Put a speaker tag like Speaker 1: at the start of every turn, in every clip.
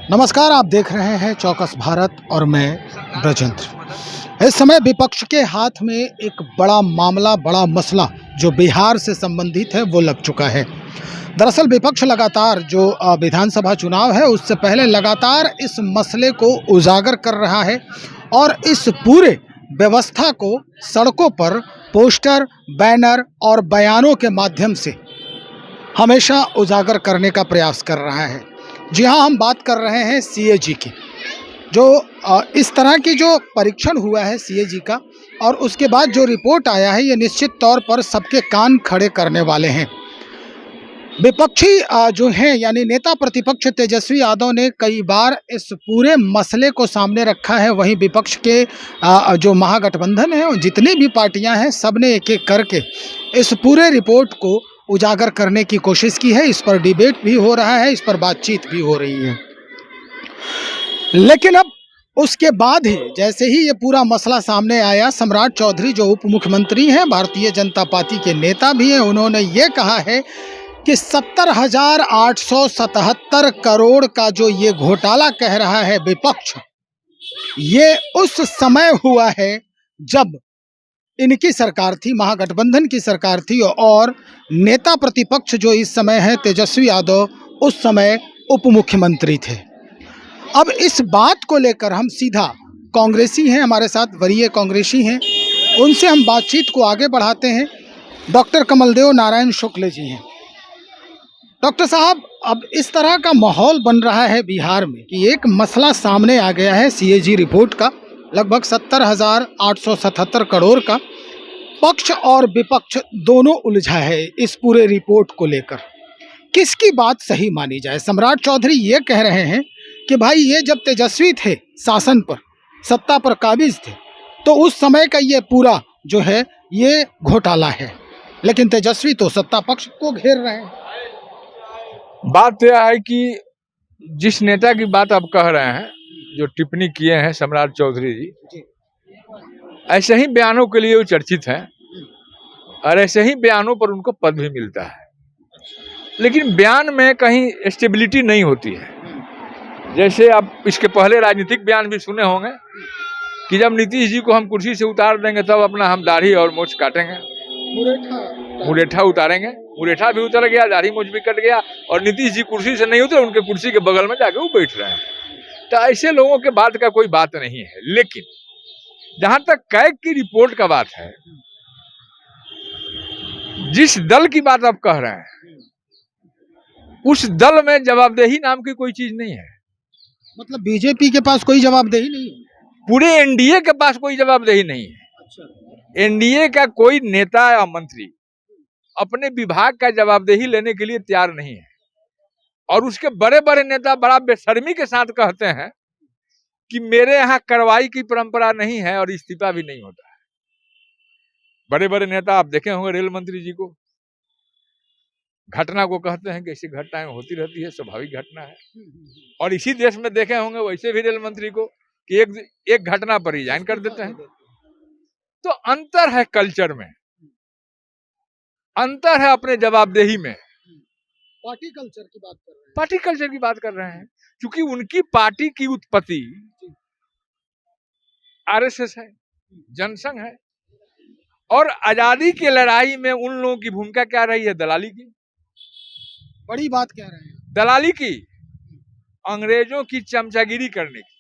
Speaker 1: नमस्कार, आप देख रहे हैं चौकस भारत और मैं ब्रजेंद्र। इस समय विपक्ष के हाथ में एक बड़ा मामला, बड़ा मसला जो बिहार से संबंधित है वो लग चुका है। दरअसल विपक्ष लगातार जो विधानसभा चुनाव है उससे पहले लगातार इस मसले को उजागर कर रहा है और इस पूरे व्यवस्था को सड़कों पर पोस्टर, बैनर और बयानों के माध्यम से हमेशा उजागर करने का प्रयास कर रहा है। जी हाँ, हम बात कर रहे हैं सीएजी की। जो इस तरह की जो परीक्षण हुआ है सीएजी का और उसके बाद जो रिपोर्ट आया है, ये निश्चित तौर पर सबके कान खड़े करने वाले हैं। विपक्षी जो हैं यानी नेता प्रतिपक्ष तेजस्वी यादव ने कई बार इस पूरे मसले को सामने रखा है। वहीं विपक्ष के जो महागठबंधन है, जितनी भी पार्टियां हैं, सब ने एक एक करके इस पूरे रिपोर्ट को उजागर करने की कोशिश की है। इस पर डिबेट भी हो रहा है, इस पर बातचीत भी हो रही है। लेकिन अब उसके बाद ही जैसे ही ये पूरा मसला सामने आया, सम्राट चौधरी जो उप मुख्यमंत्री हैं, भारतीय जनता पार्टी के नेता भी हैं, उन्होंने ये कहा है कि 70,877 करोड़ का जो ये घोटाला कह रहा है विपक्ष, ये उस समय हुआ है जब इनकी सरकार थी, महागठबंधन की सरकार थी और नेता प्रतिपक्ष जो इस समय है तेजस्वी यादव, उस समय उप मुख्यमंत्री थे। अब इस बात को लेकर हम सीधा कांग्रेसी हैं, हमारे साथ वरीय कांग्रेसी हैं, उनसे हम बातचीत को आगे बढ़ाते हैं। डॉक्टर कमलदेव नारायण शुक्ल जी हैं। डॉक्टर साहब, अब इस तरह का माहौल बन रहा है बिहार में कि एक मसला सामने आ गया है सीएजी रिपोर्ट का, लगभग 70,877 करोड़ का। पक्ष और विपक्ष दोनों उलझा है इस पूरे रिपोर्ट को लेकर। किसकी बात सही मानी जाए? सम्राट चौधरी ये कह रहे हैं कि भाई ये जब तेजस्वी थे शासन पर, सत्ता पर काबिज थे, तो उस समय का ये पूरा जो है ये घोटाला है, लेकिन तेजस्वी तो सत्ता पक्ष को घेर रहे हैं।
Speaker 2: बात यह है कि जिस नेता की बात आप कह रहे हैं, जो टिप्पणी किए हैं सम्राट चौधरी जी, ऐसे ही बयानों के लिए वो चर्चित हैं और ऐसे ही बयानों पर उनको पद भी मिलता है। लेकिन बयान में कहीं स्टेबिलिटी नहीं होती है। जैसे आप इसके पहले राजनीतिक बयान भी सुने होंगे कि जब नीतीश जी को हम कुर्सी से उतार देंगे तब अपना हम दाढ़ी और मूंछ काटेंगे, मुरेठा उतारेंगे। मुरेठा भी उतर गया, दाढ़ी मूंछ भी कट गया और नीतीश जी कुर्सी से नहीं उतरे, उनके कुर्सी के बगल में जाके वो बैठ रहे हैं। तो ऐसे लोगों के बात का कोई बात नहीं है। लेकिन जहां तक कैग की रिपोर्ट का बात है, जिस दल की बात आप कह रहे हैं, उस दल में जवाबदेही नाम की कोई चीज नहीं है।
Speaker 1: मतलब बीजेपी के पास कोई जवाबदेही नहीं है?
Speaker 2: पूरे एनडीए के पास कोई जवाबदेही नहीं है। एनडीए का कोई नेता या मंत्री अपने विभाग का जवाबदेही लेने के लिए तैयार नहीं है और उसके बड़े बड़े नेता बड़ा बेशर्मी के साथ कहते हैं कि मेरे यहाँ कार्रवाई की परंपरा नहीं है और इस्तीफा भी नहीं होता है। बड़े बड़े नेता आप देखे होंगे, रेल मंत्री जी को घटना को कहते हैं कि ऐसी घटनाएं होती रहती है, स्वाभाविक घटना है। और इसी देश में देखे होंगे वैसे भी रेल मंत्री को कि एक घटना पर रिजाइन कर देते हैं। तो अंतर है कल्चर में, अंतर है अपने जवाबदेही में।
Speaker 1: पार्टी कल्चर की बात कर रहे हैं।
Speaker 2: पार्टी कल्चर की बात कर रहे हैं क्योंकि उनकी पार्टी की उत्पत्ति आरएसएस है, जनसंघ है और आजादी की लड़ाई में उन लोगों की भूमिका क्या रही है? दलाली की।
Speaker 1: बड़ी बात कह रहे हैं।
Speaker 2: दलाली की, अंग्रेजों की चमचागिरी करने की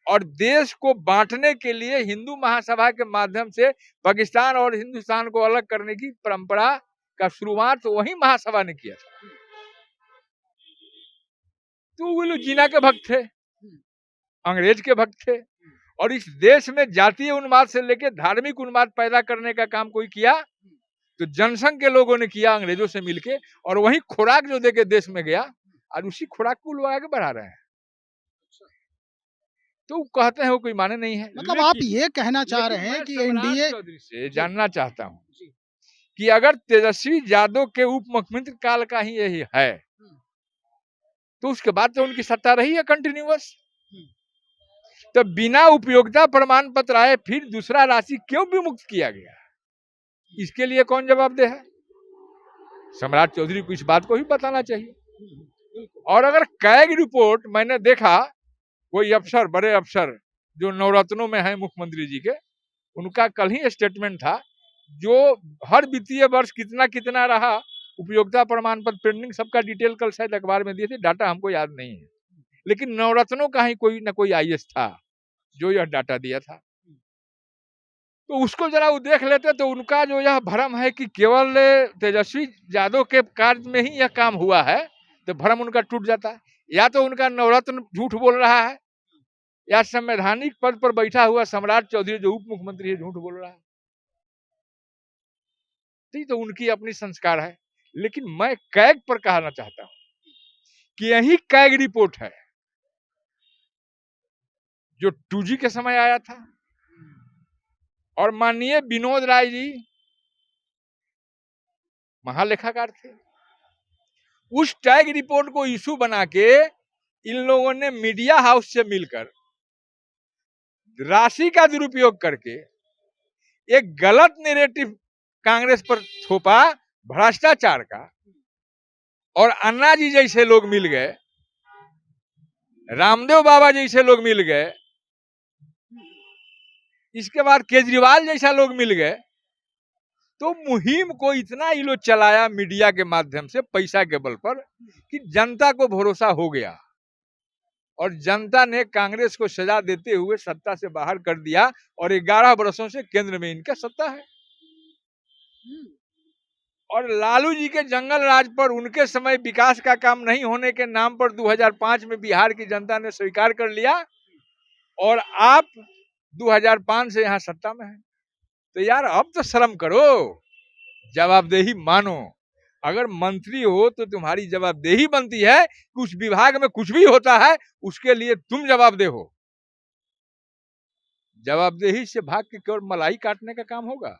Speaker 2: और देश को बांटने के लिए हिंदू महासभा के माध्यम से पाकिस्तान और हिंदुस्तान को अलग करने की परंपरा का शुरुआत तो वही महासभा ने किया था। तो वो लोग जीना के भक्त थे, अंग्रेज के भक्त थे और इस देश में जातीय उन्माद से लेकर धार्मिक उन्माद पैदा करने का काम कोई किया तो जनसंघ के लोगों ने किया अंग्रेजों से मिलके, और वही खुराक जो देके देश में गया और उसी खुराक को लोग आगे बढ़ा रहे हैं। तो कहते हैं वो कोई माने नहीं है।
Speaker 1: मतलब आप ये कहना चाह रहे हैं कि एनडीए
Speaker 2: से जानना चाहता हूँ कि अगर तेजस्वी यादव के उप मुख्यमंत्री काल का ही यही है तो उसके बाद तो उनकी सत्ता रही है कंटिन्यूअस, तो बिना उपयोगिता प्रमाण पत्र आए फिर दूसरा राशि क्यों विमुक्त किया गया? इसके लिए कौन जवाबदेह है? सम्राट चौधरी को इस बात को ही बताना चाहिए। और अगर कैग रिपोर्ट मैंने देखा, कोई अफसर, बड़े अफसर जो नवरत्नों में है मुख्यमंत्री जी के, उनका कल ही स्टेटमेंट था, जो हर वित्तीय वर्ष कितना कितना रहा, उपयोगिता प्रमाण पत्र पेंडिंग, सबका डिटेल कल शायद अखबार में दिए थे, डाटा हमको याद नहीं है, लेकिन नवरत्नों का ही कोई ना कोई आईएएस था जो यह डाटा दिया था। तो उसको जरा वो देख लेते तो उनका जो यह भ्रम है कि केवल तेजस्वी यादव के कार्य में ही यह काम हुआ है, तो भ्रम उनका टूट जाता है। या तो उनका नवरत्न झूठ बोल रहा है, या संवैधानिक पद पर बैठा हुआ सम्राट चौधरी जो उप मुख्यमंत्री है झूठ बोल रहा है। ठीक, तो उनकी अपनी संस्कार है। लेकिन मैं कैग पर कहना चाहता हूं कि यही कैग रिपोर्ट है जो 2G के समय आया था, और माननीय विनोद राय जी महालेखाकार थे, उस टैग रिपोर्ट को इशू बना के इन लोगों ने मीडिया हाउस से मिलकर राशि का दुरुपयोग करके एक गलत नैरेटिव कांग्रेस पर थोपा भ्रष्टाचार का, और अन्ना जी जैसे लोग मिल गए, रामदेव बाबा जैसे लोग मिल गए, इसके बाद केजरीवाल जैसा लोग मिल गए, तो मुहिम को इतना ये लोग चलाया मीडिया के माध्यम से पैसा के बल पर कि जनता को भरोसा हो गया, और जनता ने कांग्रेस को सजा देते हुए सत्ता से बाहर कर दिया, और 11 वर्षों से केंद्र में इनका सत्ता है। और लालू जी के जंगल राज पर उनके समय विकास का काम नहीं होने के नाम पर 2005 में बिहार की जनता ने स्वीकार कर लिया, और आप 2005 से यहाँ सत्ता में हैं। तो यार अब तो शर्म करो, जवाबदेही मानो। अगर मंत्री हो तो तुम्हारी जवाबदेही बनती है कि उस विभाग में कुछ भी होता है उसके लिए तुम जवाबदेह हो। जवाबदेही से भाग के केवल मलाई काटने का काम होगा।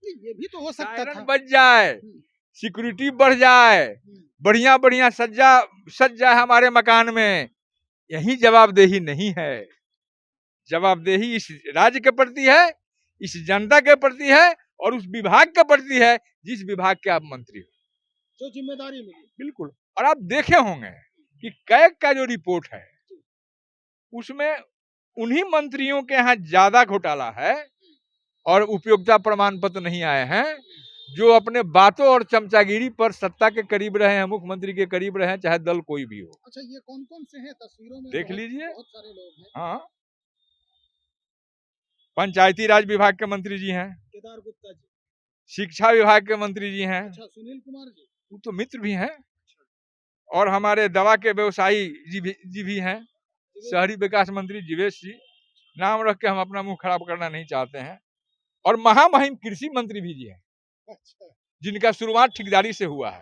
Speaker 1: ये भी तो हो सकता था,
Speaker 2: बच जाए, सिक्योरिटी बढ़ जाए, बढ़िया बढ़िया सज जाए हमारे मकान में, यही जवाबदेही नहीं है। जवाबदेही इस राज्य के प्रति है, इस जनता के प्रति है, और उस विभाग के प्रति है जिस विभाग के आप मंत्री हो,
Speaker 1: जो जिम्मेदारी मिली।
Speaker 2: बिल्कुल। और आप देखे होंगे कि कैग का जो रिपोर्ट है उसमें उन्हीं मंत्रियों के यहाँ ज्यादा घोटाला है और उपयोगिता प्रमाण पत्र नहीं आए हैं, जो अपने बातों और चमचागिरी पर सत्ता के करीब रहे हैं, मुख्यमंत्री के करीब रहे हैं, चाहे दल कोई भी हो।
Speaker 1: अच्छा, ये कौन कौन से हैं? तस्वीरों में
Speaker 2: देख लीजिए,
Speaker 1: बहुत सारे लोग हैं।
Speaker 2: हाँ, पंचायती राज विभाग के मंत्री जी हैं,
Speaker 1: केदार गुप्ता जी,
Speaker 2: शिक्षा विभाग के मंत्री जी हैं,
Speaker 1: अच्छा सुनील कुमार जी,
Speaker 2: वो तो मित्र भी हैं, और हमारे दवा के व्यवसायी जी भी हैं, शहरी विकास मंत्री जीवेश जी, नाम रख के हम अपना मुंह खराब करना नहीं चाहते हैं, और महामहिम कृषि मंत्री भी जी हैं, जिनका शुरुआत ठेकेदारी से हुआ है।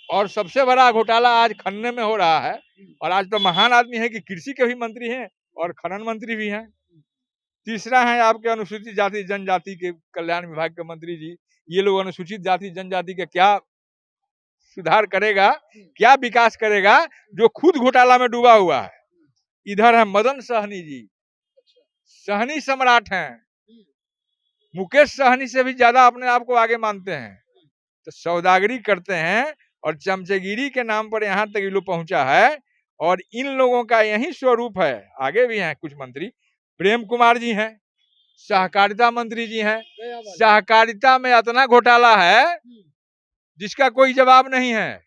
Speaker 2: और सबसे बड़ा घोटाला आज खनन में हो रहा है, और आज तो महान आदमी है कि कृषि के भी मंत्री हैं और खनन मंत्री भी हैं। तीसरा है आपके अनुसूचित जाति जनजाति के कल्याण विभाग के मंत्री जी। ये लोग अनुसूचित जाति जनजाति के क्या सुधार करेगा, क्या विकास करेगा, जो खुद घोटाला में डूबा हुआ है। इधर है मदन सहनी जी, सहनी सम्राट हैं, मुकेश सहनी से भी ज्यादा अपने आप को आगे मानते हैं, तो सौदागरी करते हैं और चमचेगिरी के नाम पर यहाँ तक ये लोग पहुंचा है। और इन लोगों का यही स्वरूप है। आगे भी हैं कुछ मंत्री, प्रेम कुमार जी हैं, सहकारिता मंत्री जी हैं, सहकारिता में इतना घोटाला है जिसका कोई जवाब नहीं है।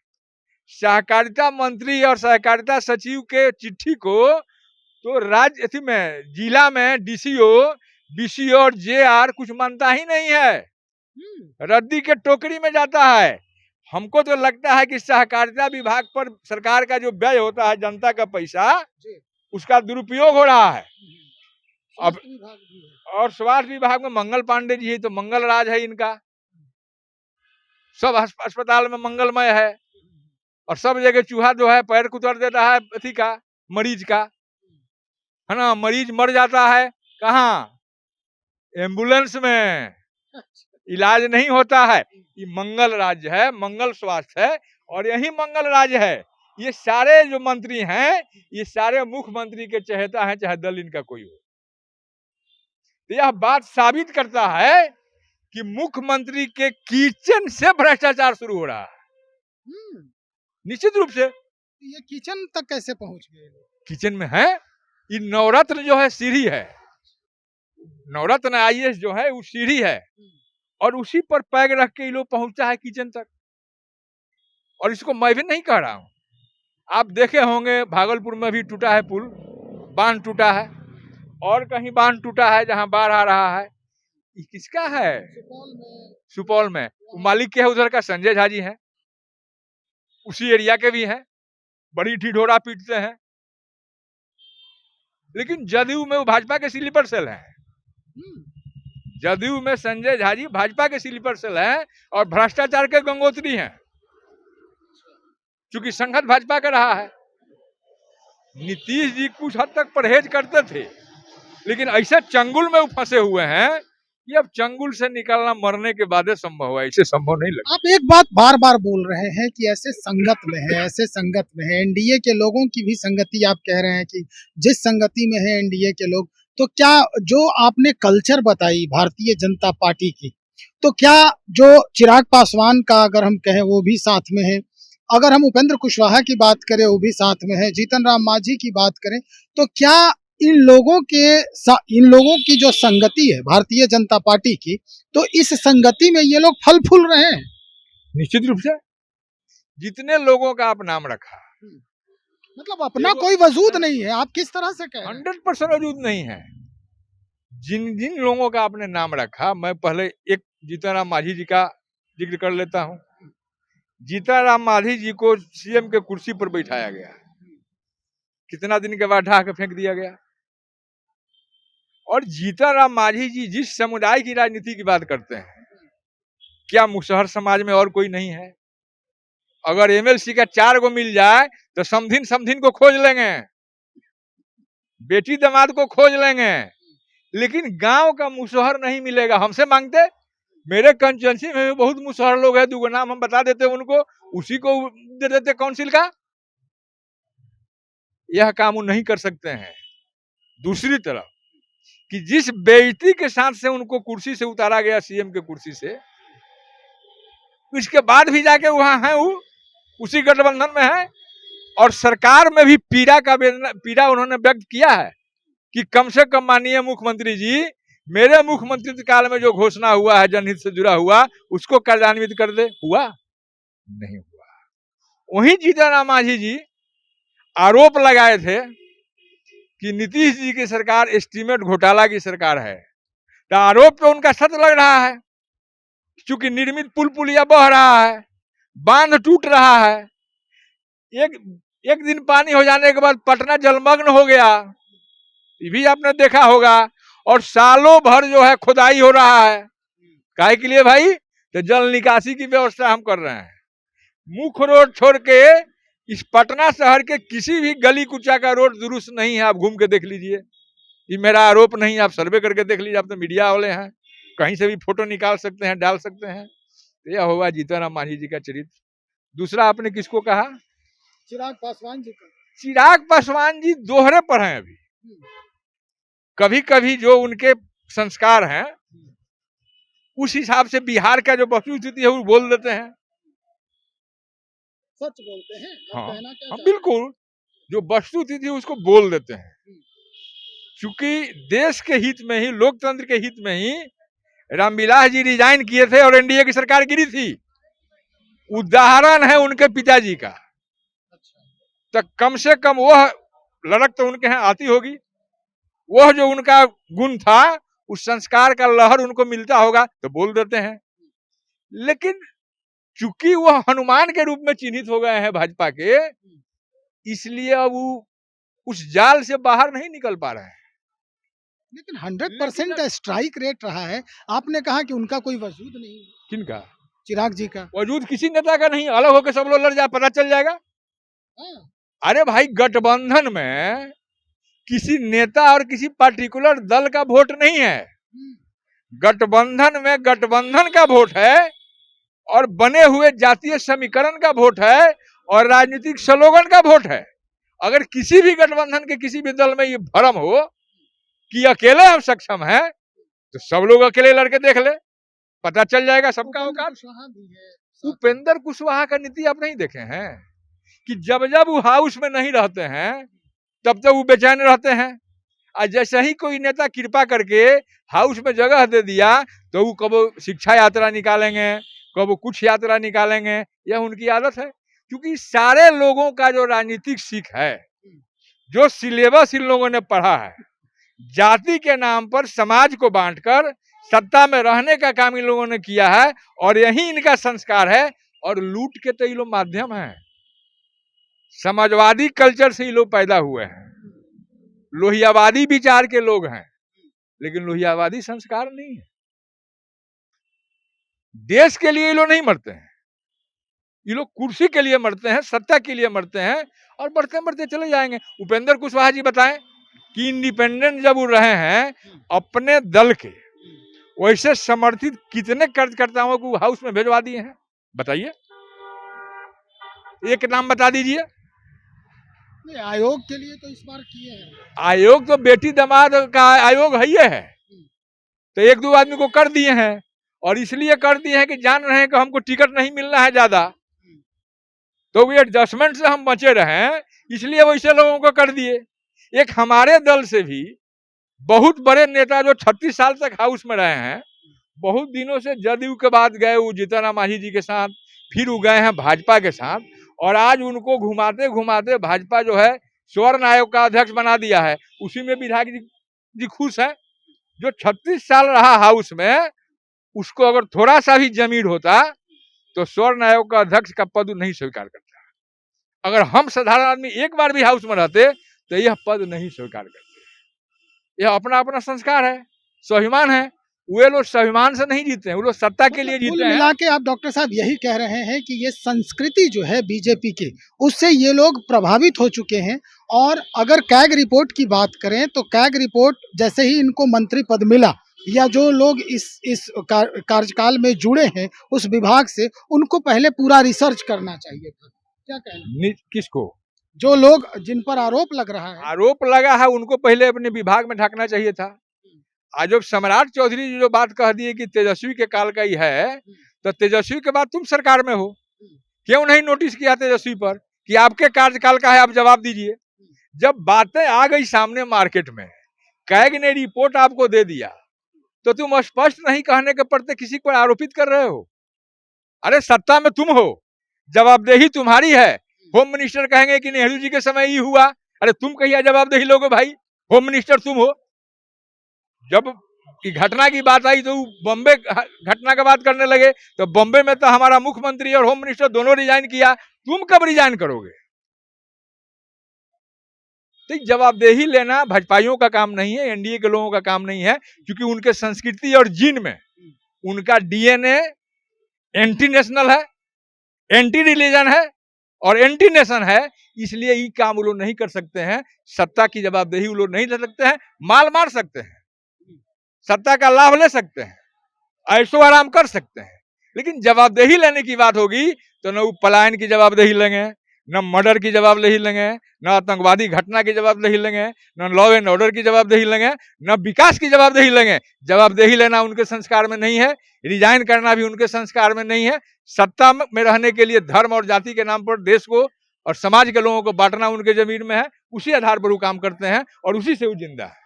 Speaker 2: सहकारिता मंत्री और सहकारिता सचिव के चिट्ठी को तो राज्य में, जिला में डीसीओ, बीसीओ और जेआर कुछ मानता ही नहीं है, रद्दी के टोकरी में जाता है। हमको तो लगता है कि सहकारिता विभाग पर सरकार का जो व्यय होता है, जनता का पैसा, उसका दुरुपयोग हो रहा है। अब और स्वास्थ्य विभाग में मंगल पांडे जी है, तो मंगल राज है इनका, सब अस्पताल में मंगलमय है, और सब जगह चूहा जो है पैर कुतर देता है अथी का, मरीज का, है ना। मरीज मर जाता है कहाँ? एम्बुलेंस में, इलाज नहीं होता है। ये मंगल राज्य है, मंगल स्वास्थ्य है, और यही मंगल राज्य है। ये सारे जो मंत्री हैं, ये सारे मुख्यमंत्री के चहेता हैं, चाहे दल इनका कोई हो। तो यह बात साबित करता है कि मुख्यमंत्री के किचन से भ्रष्टाचार शुरू हो रहा है, निश्चित रूप से।
Speaker 1: ये किचन तक कैसे पहुंच गए लोग?
Speaker 2: किचन में है। ये नवरत्न जो है सीढ़ी है, नवरत्न आईएएस जो है वो सीढ़ी है, और उसी पर पैग रख के ये लोग पहुंचा है किचन तक। और इसको मैं भी नहीं कह रहा हूं, आप देखे होंगे भागलपुर में भी टूटा है पुल, बांध टूटा है, और कहीं बांध टूटा है जहां बाढ़ आ रहा है। ये किसका है? सुपौल में वो मालिक के है उधर का, संजय झा जी हैं, उसी एरिया के भी हैं, बड़ी ढिढोरा पीटते हैं। लेकिन जदयू में वो भाजपा के स्लीपर सेल हैं। जदयू में संजय झा जी भाजपा के स्लीपर सेल हैं और भ्रष्टाचार के गंगोत्री हैं, क्योंकि संगत भाजपा का रहा है। नीतीश जी कुछ हद तक परहेज करते थे, लेकिन ऐसे चंगुल में वो फंसे हुए हैं कि अब चंगुल से निकलना मरने के बाद संभव है, इसे संभव नहीं लगता।
Speaker 1: आप एक बात बार बार बोल रहे हैं कि ऐसे संगत में है, ऐसे संगत में है, एनडीए के लोगों की भी संगति आप कह रहे हैं कि जिस संगति में है एनडीए के लोग, तो क्या जो आपने कल्चर बताई भारतीय जनता पार्टी की, तो क्या जो चिराग पासवान का अगर हम कहें वो भी साथ में है, अगर हम उपेंद्र कुशवाहा की बात करें वो भी साथ में है, जीतन राम मांझी की बात करें, तो क्या इन लोगों की जो संगति है भारतीय जनता पार्टी की, तो इस संगति में ये लोग फल फूल रहे हैं?
Speaker 2: निश्चित रूप से जितने लोगों का आप नाम रखा,
Speaker 1: मतलब अपना कोई वजूद नहीं है, आप किस तरह से कह रहे हैं?
Speaker 2: 100% वजूद नहीं है। जिन जिन लोगों का आपने नाम रखा, मैं पहले एक जीतन राम मांझी जी का जिक्र कर लेता हूं। जीतन राम मांझी जी को सीएम के कुर्सी पर बैठाया गया, कितना दिन के बाद ढा के फेंक दिया गया। और जीतन राम मांझी जी जिस समुदाय की राजनीति की बात करते हैं, क्या मुसहर समाज में और कोई नहीं है? अगर एमएलसी का 4 गो मिल जाए तो समधिन समधिन को खोज लेंगे, बेटी दामाद को खोज लेंगे, लेकिन गांव का मुसहर नहीं मिलेगा। हमसे मांगते, मेरे कंस्टिट्यूंसी में भी बहुत मुसहर लोग हैं, 2 नाम हम बता देते उनको, उसी को दे देते काउंसिल का। यह काम वो नहीं कर सकते हैं। दूसरी तरफ कि जिस बेइज्जती के साथ से उनको कुर्सी से उतारा गया, सीएम के कुर्सी से, उसके बाद भी जाके वहां है, वो उसी गठबंधन में है, और सरकार में भी पीड़ा उन्होंने व्यक्त किया है कि कम से कम माननीय मुख्यमंत्री जी, मेरे मुख्यमंत्री काल में जो घोषणा हुआ है जनहित से जुड़ा हुआ, उसको कार्यान्वित कर दे। हुआ नहीं हुआ। वहीं जीतन राम मांझी जी आरोप लगाए थे कि नीतीश जी की सरकार एस्टीमेट घोटाला की सरकार है, तो आरोप तो उनका सच लग रहा है, क्योंकि निर्मित पुल पुलिया बह रहा है, बांध टूट रहा है, एक दिन पानी हो जाने के बाद पटना जलमग्न हो गया, ये भी आपने देखा होगा। और सालों भर जो है खुदाई हो रहा है, काहे के लिए भाई? तो जल निकासी की व्यवस्था हम कर रहे हैं। मुख्य रोड छोड़ के इस पटना शहर के किसी भी गली कुचा का रोड दुरुस्त नहीं है। आप घूम के देख लीजिए, ये मेरा आरोप नहीं, आप सर्वे करके देख लीजिए, आप तो मीडिया वाले हैं, कहीं से भी फोटो निकाल सकते हैं, डाल सकते हैं। तो यह होगा जीतन राम मांझी जी का चरित्र। दूसरा आपने किसको कहा?
Speaker 1: चिराग पासवान जी का।
Speaker 2: चिराग पासवान जी दोहरे पर हैं अभी। कभी कभी जो उनके संस्कार हैं उस हिसाब से बिहार का जो वस्तुस्थिति है वो बोल देते हैं,
Speaker 1: सच बोलते हैं।
Speaker 2: हाँ,
Speaker 1: कहना क्या
Speaker 2: हाँ
Speaker 1: चाहते हैं?
Speaker 2: बिल्कुल, जो वस्तुस्थिति है उसको बोल देते हैं, क्योंकि देश के हित में ही, लोकतंत्र के हित में ही रामविलास जी रिजाइन किए थे और एनडीए की सरकार गिरी थी। उदाहरण है उनके पिताजी का, तो कम से कम वह लड़क तो उनके यहाँ आती होगी, वह जो उनका गुण था, उस संस्कार का लहर उनको मिलता होगा, तो बोल देते हैं। लेकिन चूंकि वह हनुमान के रूप में चिन्हित हो गए हैं भाजपा के, इसलिए अब वो उस जाल से बाहर नहीं निकल पा रहे हैं।
Speaker 1: लेकिन 100% स्ट्राइक रेट रहा है। आपने कहा कि उनका कोई वजूद नहीं है।
Speaker 2: किनका?
Speaker 1: चिराग जी का।
Speaker 2: वजूद किसी नेता का नहीं, अलग होकर सब लोग लड़ जाए, पता चल जाएगा। अरे भाई, गठबंधन में किसी नेता और किसी पर्टिकुलर दल का वोट नहीं है। गठबंधन में गठबंधन का वोट है, और बने हुए जातीय समीकरण का वोट है, और राजनीतिक स्लोगन का वोट है। अगर किसी भी गठबंधन के किसी भी दल में ये भ्रम हो कि अकेले हम सक्षम हैं, तो सब लोग अकेले लड़के देख ले, पता चल जाएगा सबका औकात। उपेंद्र कुशवाहा का नीति आप नहीं देखे हैं? कि जब जब वो हाउस में नहीं रहते हैं तब तक वो बेचैन रहते हैं। और जैसे ही कोई नेता कृपा करके हाउस में जगह दे दिया तो वो कबो शिक्षा यात्रा निकालेंगे, कबो कुछ यात्रा निकालेंगे। यह उनकी आदत है, क्योंकि सारे लोगों का जो राजनीतिक सीख है, जो सिलेबस इन लोगों ने पढ़ा है, जाति के नाम पर समाज को बांटकर सत्ता में रहने का काम इन लोगों ने किया है, और यही इनका संस्कार है। और लूट के तो ये लोग माध्यम हैं। समाजवादी कल्चर से ये लोग पैदा हुए हैं, लोहियावादी विचार के लोग हैं, लेकिन लोहियावादी संस्कार नहीं है। देश के लिए ये लोग नहीं मरते हैं, ये लोग कुर्सी के लिए मरते हैं, सत्ता के लिए मरते हैं, और बढ़ते बढ़ते चले जाएंगे। उपेंद्र कुशवाहा जी बताएं कि इंडिपेंडेंट जब वो रहे हैं अपने दल के, वैसे समर्थित कितने कार्यकर्ताओं को हाउस में भेजवा दिए हैं, बताइए, एक नाम बता दीजिए।
Speaker 1: नहीं, आयोग के लिए तो इस बार किए हैं।
Speaker 2: आयोग तो बेटी दामाद का आयोग है, ये है, तो एक दो आदमी को कर दिए हैं, और इसलिए कर दिए हैं कि जान रहे हैं कि हमको टिकट नहीं मिलना है ज्यादा, तो वो एडजस्टमेंट से हम बचे रहे, इसलिए वैसे लोगों को कर दिए। एक हमारे दल से भी बहुत बड़े नेता जो 36 साल तक हाउस में रहे हैं, बहुत दिनों से जदयू के बाद गए वो जीतन राम मांझी जी के साथ, फिर वो गए हैं भाजपा के साथ, और आज उनको घुमाते घुमाते भाजपा जो है स्वर्ण आयोग का अध्यक्ष बना दिया है। उसी में विधायक जी खुश हैं। जो 36 साल रहा हाउस में, उसको अगर थोड़ा सा भी जमीन होता तो स्वर्ण आयोग का अध्यक्ष का पद नहीं स्वीकार करता। अगर हम साधारण आदमी एक बार भी हाउस में रहते तो यह पद नहीं स्वीकार करते। यह अपना अपना संस्कार है, स्वाभिमान है। वे लोग स्वाभिमान से नहीं जीते हैं, वो लोग सत्ता के लिए
Speaker 1: कुल
Speaker 2: जीते हैं।
Speaker 1: मिला के आप डॉक्टर साहब यही कह रहे हैं कि ये संस्कृति जो है बीजेपी की, उससे ये लोग प्रभावित हो चुके हैं। और अगर कैग रिपोर्ट की बात करें तो कैग रिपोर्ट जैसे ही इनको मंत्री पद मिला, या जो लोग इस कार्यकाल में जुड़े हैं उस विभाग से, उनको पहले पूरा रिसर्च करना चाहिए था। क्या कहना?
Speaker 2: किसको?
Speaker 1: जो लोग जिन पर आरोप लग रहा है,
Speaker 2: आरोप लगा है, उनको पहले अपने विभाग में ढाकना चाहिए था। आज जब सम्राट चौधरी जी जो बात कह दिए कि तेजस्वी के काल का ही है, तो तेजस्वी के बाद तुम सरकार में हो, क्यों नहीं नोटिस किया तेजस्वी पर कि आपके कार्यकाल का है, आप जवाब दीजिए। जब बातें आ गई सामने मार्केट में, कैग ने रिपोर्ट आपको दे दिया, तो तुम स्पष्ट नहीं कहने के पड़ते किसी को आरोपित कर रहे हो। अरे सत्ता में तुम हो, जवाबदेही तुम्हारी है। होम मिनिस्टर कहेंगे कि नेहरू जी के समय ही हुआ, अरे तुम कहिए जवाबदेही लोगे भाई, होम मिनिस्टर तुम हो। जब घटना की बात आई तो बॉम्बे घटना की बात करने लगे, तो बॉम्बे में तो हमारा मुख्यमंत्री और होम मिनिस्टर दोनों रिजाइन किया, तुम कब रिजाइन करोगे? तो जवाबदेही लेना भाजपाइयों का काम नहीं है, एनडीए के लोगों का काम नहीं है, क्योंकि उनके संस्कृति और जीन में उनका डीएनए एंटी नेशनल है, एंटी रिलीजन है और एंटी नेशन है। इसलिए ये काम वो लोग नहीं कर सकते हैं। सत्ता की जवाबदेही वो लोग नहीं ले सकते हैं। माल मार सकते हैं, सत्ता का लाभ ले सकते हैं, ऐशो आराम कर सकते हैं, लेकिन जवाबदेही लेने की बात होगी तो न वो पलायन की जवाबदेही लेंगे, न मर्डर की जवाबदेही लेंगे, न आतंकवादी घटना की जवाबदेही लेंगे, न लॉ एंड ऑर्डर की जवाबदेही लेंगे, न विकास की जवाबदेही लेंगे। जवाबदेही लेना उनके संस्कार में नहीं है, रिजाइन करना भी उनके संस्कार में नहीं है। सत्ता में रहने के लिए धर्म और जाति के नाम पर देश को और समाज के लोगों को बांटना उनके जमीन में है। उसी आधार पर वो काम करते हैं और उसी से वो जिंदा है।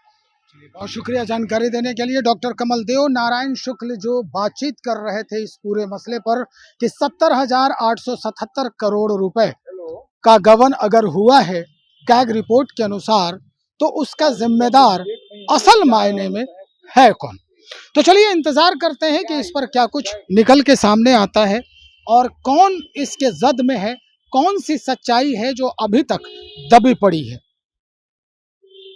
Speaker 1: बहुत शुक्रिया जानकारी देने के लिए डॉक्टर कमल देव नारायण शुक्ल, जो बातचीत कर रहे थे इस पूरे मसले पर कि 70,877 करोड़ रुपए का गबन अगर हुआ है कैग रिपोर्ट के अनुसार, तो उसका जिम्मेदार असल मायने में है कौन। तो चलिए इंतजार करते हैं कि इस पर क्या कुछ निकल के सामने आता है और कौन इसके जद में है, कौन सी सच्चाई है जो अभी तक दबी पड़ी है।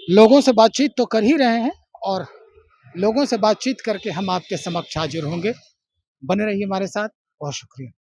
Speaker 1: लोगों से बातचीत तो कर ही रहे हैं और लोगों से बातचीत करके हम आपके समक्ष हाजिर होंगे। बने रहिए हमारे साथ। बहुत शुक्रिया।